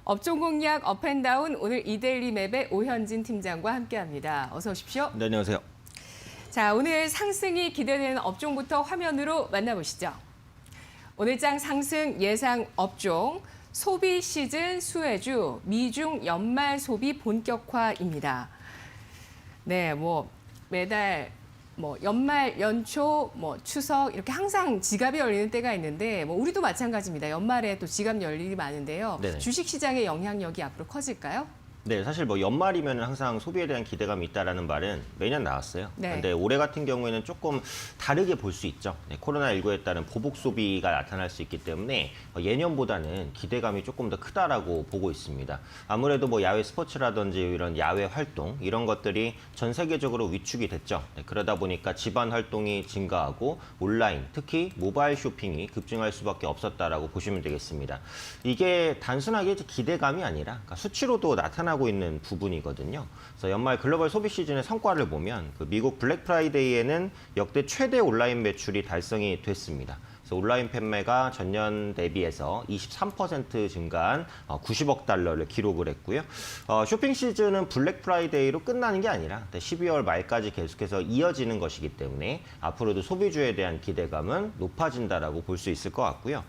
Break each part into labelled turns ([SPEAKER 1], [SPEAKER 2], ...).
[SPEAKER 1] 업종 공략 업앤다운 오늘 이데일리 맵의 오현진 팀장과 함께합니다. 어서 오십시오.
[SPEAKER 2] 네, 안녕하세요.
[SPEAKER 1] 자, 오늘 상승이 기대되는 업종부터 화면으로 만나보시죠. 오늘장 상승 예상 업종, 소비 시즌 수혜주, 미중 연말 소비 본격화입니다. 네, 매달 연말, 연초, 추석 이렇게 항상 지갑이 열리는 때가 있는데 우리도 마찬가지입니다. 연말에 또 지갑 열 일이 많은데요.
[SPEAKER 2] 네네.
[SPEAKER 1] 주식 시장의 영향력이 앞으로 커질까요?
[SPEAKER 2] 네, 사실 연말이면 항상 소비에 대한 기대감이 있다라는 말은 매년 나왔어요.
[SPEAKER 1] 네.
[SPEAKER 2] 근데 올해 같은 경우에는 조금 다르게 볼 수 있죠. 네, 코로나19에 따른 보복 소비가 나타날 수 있기 때문에 예년보다는 기대감이 조금 더 크다라고 보고 있습니다. 아무래도 야외 스포츠라든지 이런 야외 활동 이런 것들이 전 세계적으로 위축이 됐죠. 네, 그러다 보니까 집안 활동이 증가하고 온라인, 특히 모바일 쇼핑이 급증할 수밖에 없었다라고 보시면 되겠습니다. 이게 단순하게 기대감이 아니라 그러니까 수치로도 나타나고 있는 부분이거든요. 그래서 연말 글로벌 소비 시즌의 성과를 보면 미국 블랙 프라이데이에는 역대 최대 온라인 매출이 달성이 됐습니다. 그래서 온라인 판매가 전년 대비해서 23% 증가한 90억 달러를 기록을 했고요. 쇼핑 시즌은 블랙 프라이데이로 끝나는 게 아니라 12월 말까지 계속해서 이어지는 것이기 때문에 앞으로도 소비주에 대한 기대감은 높아진다라고 볼 수 있을 것 같고요.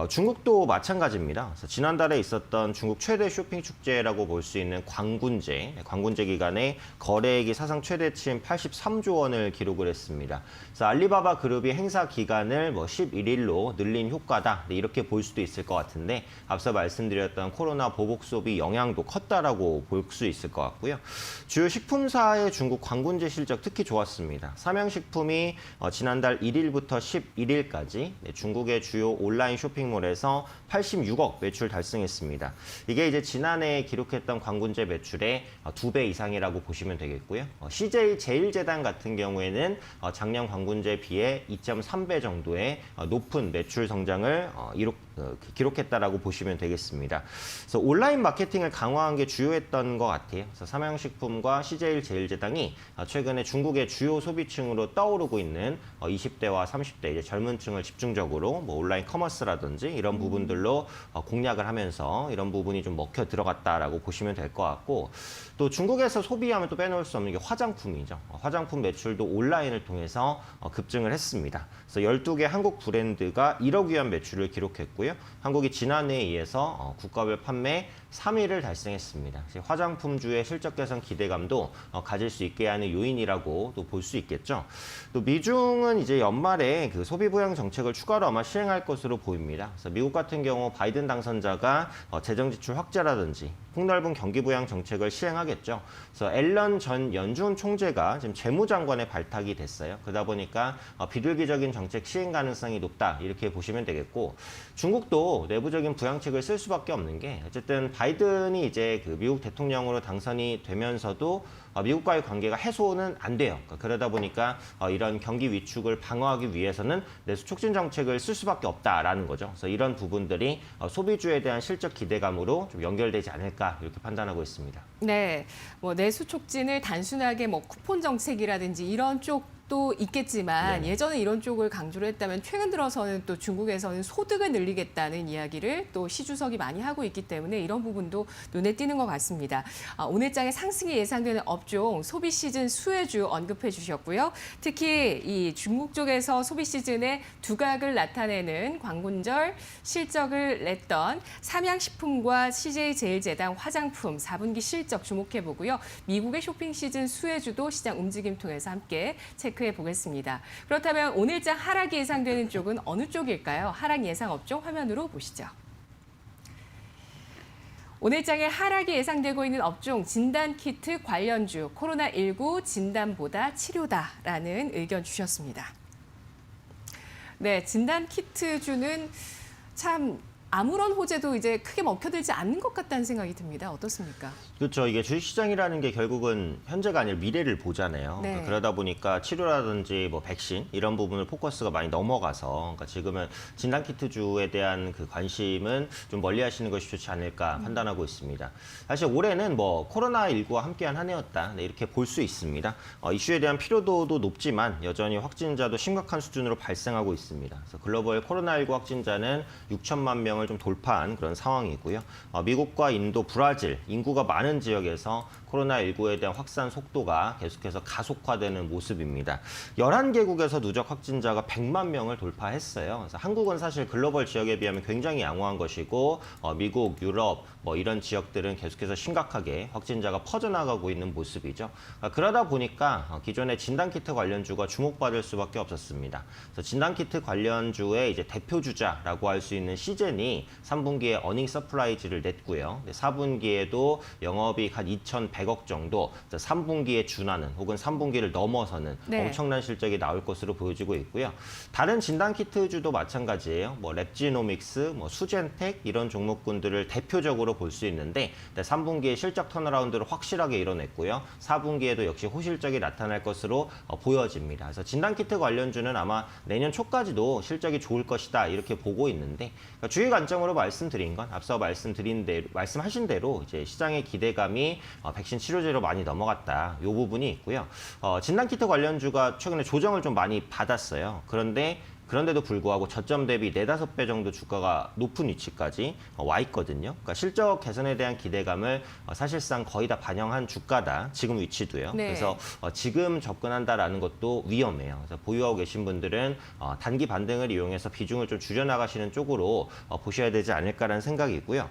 [SPEAKER 2] 중국도 마찬가지입니다. 그래서 지난달에 있었던 중국 최대 쇼핑 축제라고 볼 수 있는 광군제 기간에 거래액이 사상 최대치인 83조 원을 기록을 했습니다. 그래서 알리바바 그룹이 행사 기간을 11일로 늘린 효과다. 이렇게 볼 수도 있을 것 같은데 앞서 말씀드렸던 코로나 보복 소비 영향도 컸다라고 볼 수 있을 것 같고요. 주요 식품사의 중국 광군제 실적 특히 좋았습니다. 삼양식품이 지난달 1일부터 11일까지 중국의 주요 온라인 쇼핑몰에서 86억 매출 달성했습니다. 이게 이제 지난해 기록했던 광군제 매출의 2배 이상이라고 보시면 되겠고요. CJ 제일제당 같은 경우에는 작년 광군제에 비해 2.3배 정도의 높은 매출 성장을 기록했다라고 보시면 되겠습니다. 그래서 온라인 마케팅을 강화한 게 주요했던 것 같아요. 그래서 삼양식품과 CJ 제일제당이 최근에 중국의 주요 소비층으로 떠오르고 있는 20대와 30대 이제 젊은 층을 집중적으로 온라인 커머스라든지 이런 부분들로 공략을 하면서 이런 부분이 좀 먹혀 들어갔다라고 보시면 될 것 같고 또 중국에서 소비하면 또 빼놓을 수 없는 게 화장품이죠. 화장품 매출도 온라인을 통해서 급증을 했습니다. 그래서 12개 한국 브랜드가 1억 위안 매출을 기록했고요. 한국이 지난해에 이어서 국가별 판매 3위를 달성했습니다. 화장품주의 실적 개선 기대감도 가질 수 있게 하는 요인이라고 또 볼 수 있겠죠. 또 미중은 이제 연말에 소비 부양 정책을 추가로 아마 시행할 것으로 보입니다. 그래서 미국 같은 경우 바이든 당선자가 재정 지출 확대라든지 폭넓은 경기 부양 정책을 시행하겠죠. 그래서 앨런 전 연준 총재가 지금 재무장관에 발탁이 됐어요. 그러다 보니까 비둘기적인 정책 시행 가능성이 높다 이렇게 보시면 되겠고 중국도 내부적인 부양책을 쓸 수밖에 없는 게 어쨌든 바이든이 이제 미국 대통령으로 당선이 되면서도 미국과의 관계가 해소는 안 돼요. 그러다 보니까 이런 경기 위축을 방어하기 위해서는 내수 촉진 정책을 쓸 수밖에 없다라는 거죠. 그래서 이런 부분들이 소비주에 대한 실적 기대감으로 좀 연결되지 않을까 이렇게 판단하고 있습니다.
[SPEAKER 1] 네, 내수 촉진을 단순하게 쿠폰 정책이라든지 이런 쪽도 있겠지만
[SPEAKER 2] 네.
[SPEAKER 1] 예전에 이런 쪽을 강조를 했다면 최근 들어서는 또 중국에서는 소득을 늘리겠다는 이야기를 또 시주석이 많이 하고 있기 때문에 이런 부분도 눈에 띄는 것 같습니다. 오늘장에 상승이 예상되는 업종 소비 시즌 수혜주 언급해 주셨고요. 특히 이 중국 쪽에서 소비 시즌에 두각을 나타내는 광군절 실적을 냈던 삼양식품과 CJ 제일제당 화장품 4분기 실적 주목해 보고요. 미국의 쇼핑 시즌 수혜주도 시장 움직임 통해서 함께 체크해 보겠습니다. 그렇다면 오늘장 하락이 예상되는 쪽은 어느 쪽일까요? 하락 예상 업종 화면으로 보시죠. 오늘장에 하락이 예상되고 있는 업종 진단키트 관련주 코로나19 진단보다 치료다라는 의견 주셨습니다. 네, 진단키트주는 참 아무런 호재도 이제 크게 먹혀들지 않는 것 같다는 생각이 듭니다. 어떻습니까?
[SPEAKER 2] 그렇죠. 이게 주식시장이라는 게 결국은 현재가 아니라 미래를 보잖아요.
[SPEAKER 1] 네.
[SPEAKER 2] 그러다 보니까 치료라든지 백신 이런 부분을 포커스가 많이 넘어가서 지금은 진단키트주에 대한 관심은 좀 멀리하시는 것이 좋지 않을까 판단하고 있습니다. 사실 올해는 코로나19와 함께한 한 해였다 이렇게 볼 수 있습니다. 이슈에 대한 피로도도 높지만 여전히 확진자도 심각한 수준으로 발생하고 있습니다. 그래서 글로벌 코로나19 확진자는 6천만 명을 명을 좀 돌파한 그런 상황이고요. 미국과 인도, 브라질 인구가 많은 지역에서 코로나19에 대한 확산 속도가 계속해서 가속화되는 모습입니다. 11개국에서 누적 확진자가 100만 명을 돌파했어요. 그래서 한국은 사실 글로벌 지역에 비하면 굉장히 양호한 것이고 미국, 유럽 이런 지역들은 계속해서 심각하게 확진자가 퍼져나가고 있는 모습이죠. 그러다 보니까 기존의 진단키트 관련주가 주목받을 수밖에 없었습니다. 그래서 진단키트 관련주의 이제 대표주자라고 할 수 있는 시젠이 3분기에 어닝 서프라이즈를 냈고요. 4분기에도 영업이익 한 2,100억 정도, 3분기에 준하는 혹은 3분기를 넘어서는
[SPEAKER 1] 네.
[SPEAKER 2] 엄청난 실적이 나올 것으로 보여지고 있고요. 다른 진단키트주도 마찬가지예요. 랩지노믹스, 수젠텍 이런 종목군들을 대표적으로 볼 수 있는데 3분기에 실적 턴어라운드를 확실하게 이뤄냈고요. 4분기에도 역시 호실적이 나타날 것으로 보여집니다. 그래서 진단키트 관련주는 아마 내년 초까지도 실적이 좋을 것이다 이렇게 보고 있는데 그러니까 주의 관점으로 말씀드린 건 앞서 말씀하신 대로 이제 시장의 기대감이 백신 치료제로 많이 넘어갔다. 이 부분이 있고요. 진단키트 관련주가 최근에 조정을 좀 많이 받았어요. 그런데도 불구하고 저점 대비 4-5배 정도 주가가 높은 위치까지 와 있거든요. 그러니까 실적 개선에 대한 기대감을 사실상 거의 다 반영한 주가다. 지금 위치도요.
[SPEAKER 1] 네.
[SPEAKER 2] 그래서 지금 접근한다라는 것도 위험해요. 그래서 보유하고 계신 분들은 단기 반등을 이용해서 비중을 좀 줄여나가시는 쪽으로 보셔야 되지 않을까라는 생각이고요.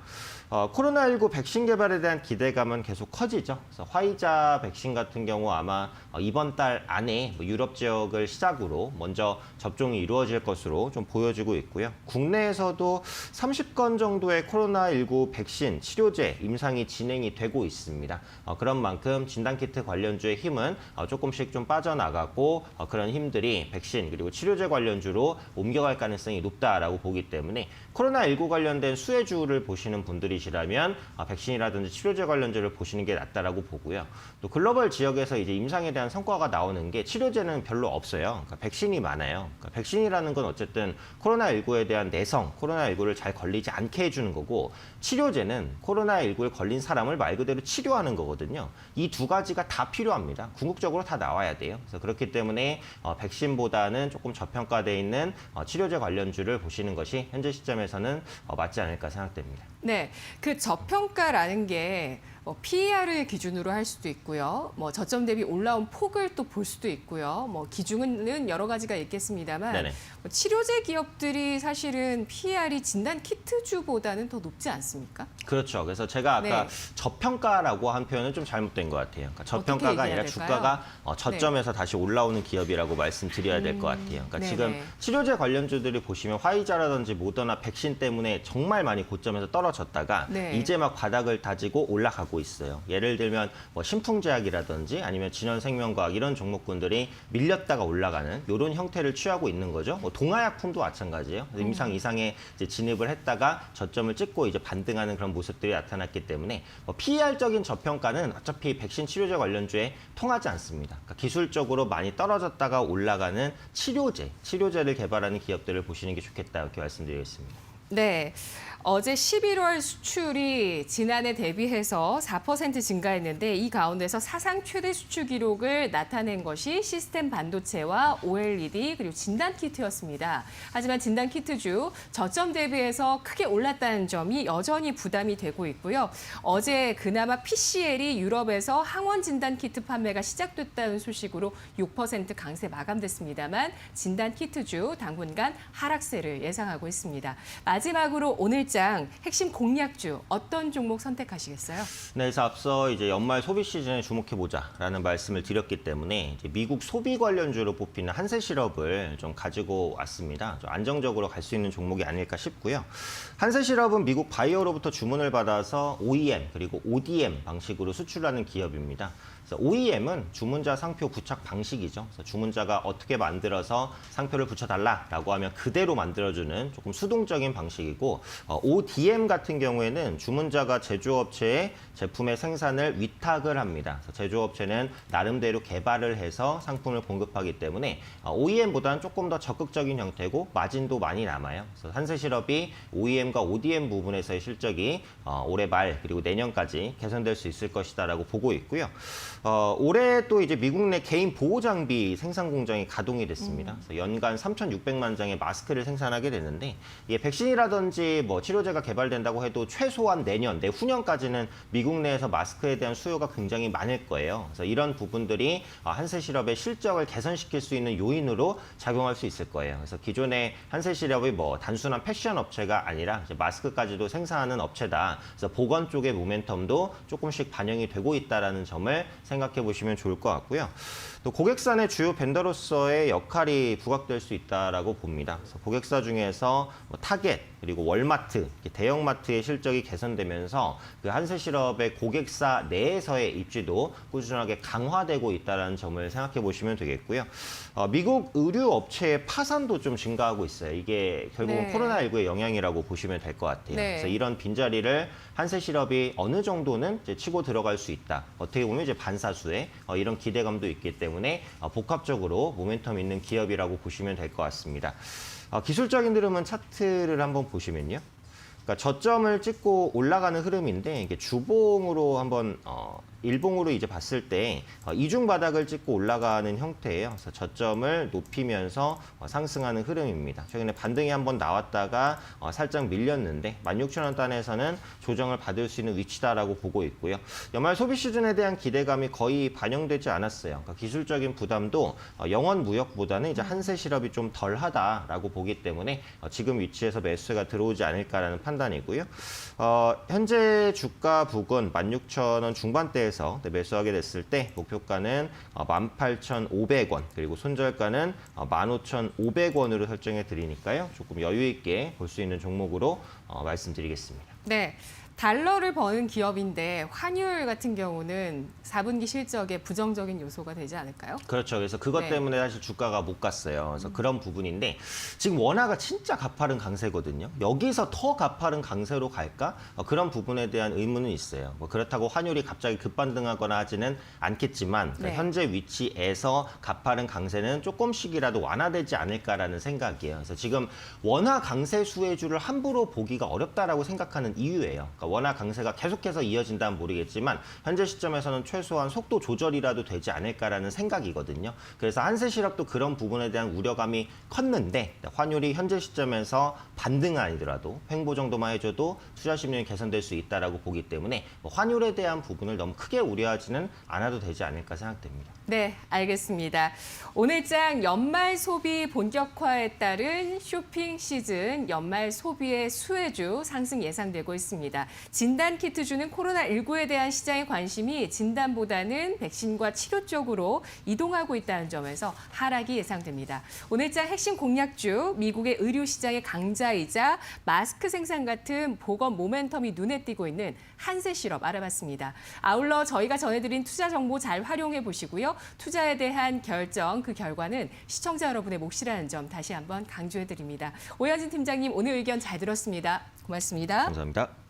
[SPEAKER 2] 코로나19 백신 개발에 대한 기대감은 계속 커지죠. 그래서 화이자 백신 같은 경우 아마 이번 달 안에 유럽 지역을 시작으로 먼저 접종이 이루어질 것으로 좀 보여지고 있고요. 국내에서도 30건 정도의 코로나19 백신 치료제 임상이 진행이 되고 있습니다. 그런 만큼 진단키트 관련주의 힘은 조금씩 좀 빠져나가고 그런 힘들이 백신 그리고 치료제 관련주로 옮겨갈 가능성이 높다라고 보기 때문에 코로나19 관련된 수혜주를 보시는 분들이시라면 백신이라든지 치료제 관련주를 보시는 게 낫다라고 보고요. 또 글로벌 지역에서 이제 임상에 대한 성과가 나오는 게 치료제는 별로 없어요. 그러니까 백신이 많아요. 그러니까 백신이라는 건 어쨌든 코로나19에 대한 내성, 코로나19를 잘 걸리지 않게 해주는 거고 치료제는 코로나19에 걸린 사람을 말 그대로 치료하는 거거든요. 이 두 가지가 다 필요합니다. 궁극적으로 다 나와야 돼요. 그래서 그렇기 때문에 백신보다는 조금 저평가돼 있는 치료제 관련주를 보시는 것이 현재 시점에서는 맞지 않을까 생각됩니다.
[SPEAKER 1] 네, 그 저평가라는 게 PER을 기준으로 할 수도 있고요. 저점 대비 올라온 폭을 또 볼 수도 있고요. 기준은 여러 가지가 있겠습니다만
[SPEAKER 2] 네네.
[SPEAKER 1] 치료제 기업들이 사실은 PER이 진단 키트주보다는 더 높지 않습니까?
[SPEAKER 2] 그렇죠. 그래서 제가 아까
[SPEAKER 1] 네.
[SPEAKER 2] 저평가라고 한 표현은 좀 잘못된 것 같아요. 그러니까 저평가가 아니라
[SPEAKER 1] 될까요?
[SPEAKER 2] 주가가 저점에서 다시 올라오는 기업이라고 말씀드려야 될 것 같아요. 그러니까
[SPEAKER 1] 네네.
[SPEAKER 2] 지금 치료제 관련주들이 보시면 화이자라든지 모더나 백신 때문에 정말 많이 고점에서 떨어졌다가
[SPEAKER 1] 네.
[SPEAKER 2] 이제 막 바닥을 다지고 올라가고 있어요. 예를 들면 신풍제약이라든지 아니면 진원생명과학 이런 종목군들이 밀렸다가 올라가는 이런 형태를 취하고 있는 거죠. 동아약품도 마찬가지예요. 임상 이상에 이제 진입을 했다가 저점을 찍고 이제 반등하는 그런 모습들이 나타났기 때문에 PER적인 저평가는 어차피 백신 치료제 관련주에 통하지 않습니다. 그러니까 기술적으로 많이 떨어졌다가 올라가는 치료제를 개발하는 기업들을 보시는 게 좋겠다 이렇게 말씀드리겠습니다.
[SPEAKER 1] 네. 어제 11월 수출이 지난해 대비해서 4% 증가했는데 이 가운데서 사상 최대 수출 기록을 나타낸 것이 시스템 반도체와 OLED 그리고 진단키트였습니다. 하지만 진단키트주 저점 대비해서 크게 올랐다는 점이 여전히 부담이 되고 있고요. 어제 그나마 PCL이 유럽에서 항원 진단키트 판매가 시작됐다는 소식으로 6% 강세 마감됐습니다만 진단키트주 당분간 하락세를 예상하고 있습니다. 마지막으로 오늘 핵심 공략주 어떤 종목 선택하시겠어요?
[SPEAKER 2] 네, 그래서 앞서 이제 연말 소비 시즌에 주목해 보자라는 말씀을 드렸기 때문에 이제 미국 소비 관련주로 뽑히는 한세실업을 좀 가지고 왔습니다. 좀 안정적으로 갈 수 있는 종목이 아닐까 싶고요. 한세실업은 미국 바이오로부터 주문을 받아서 OEM 그리고 ODM 방식으로 수출하는 기업입니다. 그래서 OEM은 주문자 상표 부착 방식이죠. 그래서 주문자가 어떻게 만들어서 상표를 붙여달라라고 하면 그대로 만들어주는 조금 수동적인 방식이고 ODM 같은 경우에는 주문자가 제조업체에 제품의 생산을 위탁을 합니다. 그래서 제조업체는 나름대로 개발을 해서 상품을 공급하기 때문에 OEM보다는 조금 더 적극적인 형태고 마진도 많이 남아요. 그래서 한세실업이 OEM과 ODM 부분에서의 실적이 올해 말 그리고 내년까지 개선될 수 있을 것이다라고 보고 있고요. 올해 또 이제 미국 내 개인 보호 장비 생산 공장이 가동이 됐습니다. 그래서 연간 3,600만 장의 마스크를 생산하게 됐는데 이게 백신이라 백신이라든지 뭐 치료제가 개발된다고 해도 최소한 내년, 내후년까지는 미국 내에서 마스크에 대한 수요가 굉장히 많을 거예요. 그래서 이런 부분들이 한세실업의 실적을 개선시킬 수 있는 요인으로 작용할 수 있을 거예요. 그래서 기존의 한세실업이 뭐 단순한 패션 업체가 아니라 이제 마스크까지도 생산하는 업체다. 그래서 보건 쪽의 모멘텀도 조금씩 반영이 되고 있다라는 점을 생각해 보시면 좋을 것 같고요. 또 고객사의 주요 벤더로서의 역할이 부각될 수 있다라고 봅니다. 그래서 고객사 중에서 뭐 타겟 그리고 월마트, 대형마트의 실적이 개선되면서 그 한세실업의 고객사 내에서의 입지도 꾸준하게 강화되고 있다는 점을 생각해 보시면 되겠고요. 미국 의류 업체의 파산도 좀 증가하고 있어요. 이게 결국은
[SPEAKER 1] 네.
[SPEAKER 2] 코로나19의 영향이라고 보시면 될 것 같아요.
[SPEAKER 1] 네.
[SPEAKER 2] 그래서 이런 빈자리를 한세실업이 어느 정도는 이제 치고 들어갈 수 있다. 어떻게 보면 이제 반사수의 이런 기대감도 있기 때문에 복합적으로 모멘텀 있는 기업이라고 보시면 될 것 같습니다. 기술적인 흐름은 차트를 한번 보시면요. 그러니까 저점을 찍고 올라가는 흐름인데 이게 주봉으로 한번 일봉으로 이제 봤을 때 이중 바닥을 찍고 올라가는 형태예요. 그래서 저점을 높이면서 상승하는 흐름입니다. 최근에 반등이 한번 나왔다가 살짝 밀렸는데 16,000원 단에서는 조정을 받을 수 있는 위치다라고 보고 있고요. 연말 소비 시즌에 대한 기대감이 거의 반영되지 않았어요. 그러니까 기술적인 부담도 영원 무역보다는 이제 한세실업이 좀 덜하다라고 보기 때문에 지금 위치에서 매수가 들어오지 않을까라는 판단이고요. 현재 주가 부근 16,000원 중반대에서 매수하게 됐을 때 목표가는 18,500원 그리고 손절가는 15,500원으로 설정해 드리니까요. 조금 여유 있게 볼 수 있는 종목으로 말씀드리겠습니다.
[SPEAKER 1] 네. 달러를 버는 기업인데 환율 같은 경우는 4분기 실적에 부정적인 요소가 되지 않을까요?
[SPEAKER 2] 그렇죠. 그래서 그것
[SPEAKER 1] 네.
[SPEAKER 2] 때문에 사실 주가가 못 갔어요. 그래서 그런 부분인데 지금 원화가 진짜 가파른 강세거든요. 여기서 더 가파른 강세로 갈까? 그런 부분에 대한 의문은 있어요. 뭐 그렇다고 환율이 갑자기 급반등하거나 하지는 않겠지만
[SPEAKER 1] 네.
[SPEAKER 2] 현재 위치에서 가파른 강세는 조금씩이라도 완화되지 않을까라는 생각이에요. 그래서 지금 원화 강세 수혜주를 함부로 보기가 어렵다라고 생각하는 이유예요. 그러니까 원화 강세가 계속해서 이어진다면 모르겠지만 현재 시점에서는 최소한 속도 조절이라도 되지 않을까라는 생각이거든요. 그래서 한세실업도 그런 부분에 대한 우려감이 컸는데 환율이 현재 시점에서 반등은 아니더라도 횡보 정도만 해줘도 투자 심리는 개선될 수 있다라고 보기 때문에 환율에 대한 부분을 너무 크게 우려하지는 않아도 되지 않을까 생각됩니다.
[SPEAKER 1] 네, 알겠습니다. 오늘장 연말 소비 본격화에 따른 쇼핑 시즌 연말 소비의 수혜주 상승 예상되고 있습니다. 진단키트주는 코로나19에 대한 시장의 관심이 진단보다는 백신과 치료 쪽으로 이동하고 있다는 점에서 하락이 예상됩니다. 오늘장 핵심 공략주, 미국의 의료 시장의 강자이자 마스크 생산 같은 보건 모멘텀이 눈에 띄고 있는 한세실업 알아봤습니다. 아울러 저희가 전해드린 투자 정보 잘 활용해 보시고요. 투자에 대한 결정, 그 결과는 시청자 여러분의 몫이라는 점 다시 한번 강조해 드립니다. 오현진 팀장님 오늘 의견 잘 들었습니다. 고맙습니다.
[SPEAKER 2] 감사합니다.